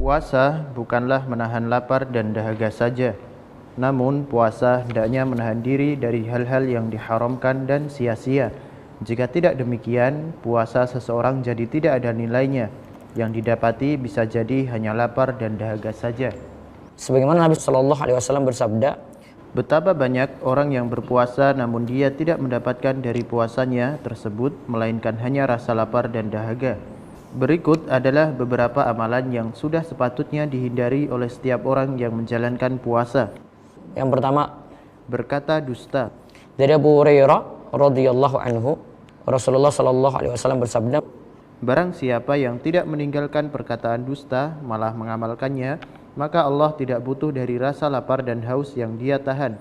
Puasa bukanlah menahan lapar dan dahaga saja, namun puasa hendaknya menahan diri dari hal-hal yang diharamkan dan sia-sia. Jika tidak demikian, puasa seseorang jadi tidak ada nilainya. Yang didapati bisa jadi hanya lapar dan dahaga saja. Sebagaimana Nabi Shallallahu Alaihi Wasallam bersabda, betapa banyak orang yang berpuasa namun dia tidak mendapatkan dari puasanya tersebut melainkan hanya rasa lapar dan dahaga. Berikut adalah beberapa amalan yang sudah sepatutnya dihindari oleh setiap orang yang menjalankan puasa. Yang pertama, berkata dusta. Dari Abu Hurairah radhiyallahu anhu, Rasulullah Shallallahu Alaihi Wasallam bersabda, barang siapa yang tidak meninggalkan perkataan dusta malah mengamalkannya, maka Allah tidak butuh dari rasa lapar dan haus yang dia tahan.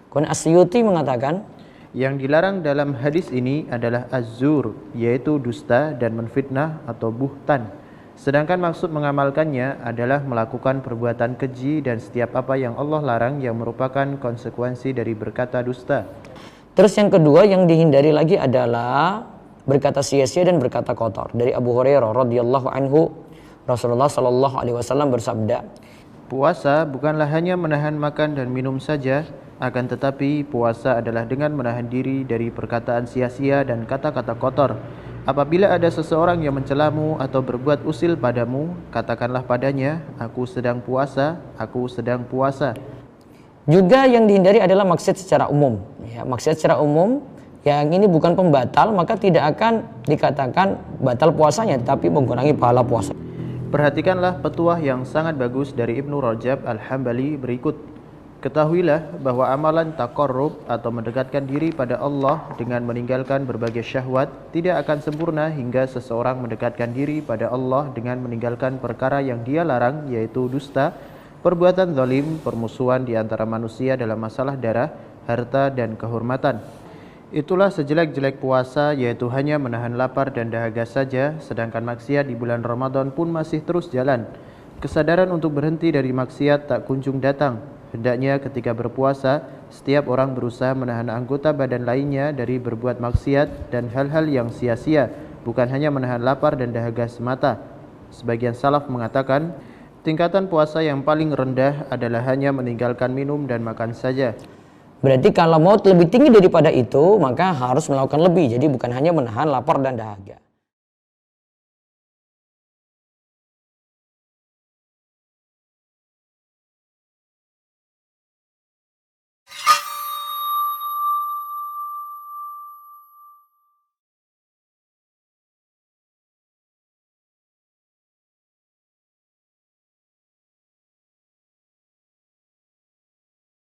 Kemudian Asyuti mengatakan, yang dilarang dalam hadis ini adalah az-zur, yaitu dusta dan menfitnah atau buhtan. Sedangkan maksud mengamalkannya adalah melakukan perbuatan keji dan setiap apa yang Allah larang yang merupakan konsekuensi dari berkata dusta. Terus yang kedua yang dihindari lagi adalah berkata sia-sia dan berkata kotor. Dari Abu Hurairah radhiyallahu anhu, Rasulullah Shallallahu Alaihi Wasallam bersabda, puasa bukanlah hanya menahan makan dan minum saja, akan tetapi puasa adalah dengan menahan diri dari perkataan sia-sia dan kata-kata kotor. Apabila ada seseorang yang mencelamu atau berbuat usil padamu, katakanlah padanya, aku sedang puasa, aku sedang puasa. Juga yang dihindari adalah maksiat secara umum. Ya, maksiat secara umum yang ini bukan pembatal, maka tidak akan dikatakan batal puasanya, tapi mengurangi pahala puasa. Perhatikanlah petuah yang sangat bagus dari Ibnu Rajab Al-Hambali berikut. Ketahuilah bahwa amalan taqarrub atau mendekatkan diri pada Allah dengan meninggalkan berbagai syahwat tidak akan sempurna hingga seseorang mendekatkan diri pada Allah dengan meninggalkan perkara yang dia larang, yaitu dusta, perbuatan zalim, permusuhan di antara manusia dalam masalah darah, harta dan kehormatan. Itulah sejelek-jelek puasa, yaitu hanya menahan lapar dan dahaga saja, sedangkan maksiat di bulan Ramadan pun masih terus jalan. Kesadaran untuk berhenti dari maksiat tak kunjung datang. Hendaknya ketika berpuasa, setiap orang berusaha menahan anggota badan lainnya dari berbuat maksiat dan hal-hal yang sia-sia, bukan hanya menahan lapar dan dahaga semata. Sebagian salaf mengatakan, tingkatan puasa yang paling rendah adalah hanya meninggalkan minum dan makan saja. Berarti kalau mau lebih tinggi daripada itu, maka harus melakukan lebih. Jadi bukan hanya menahan lapar dan dahaga.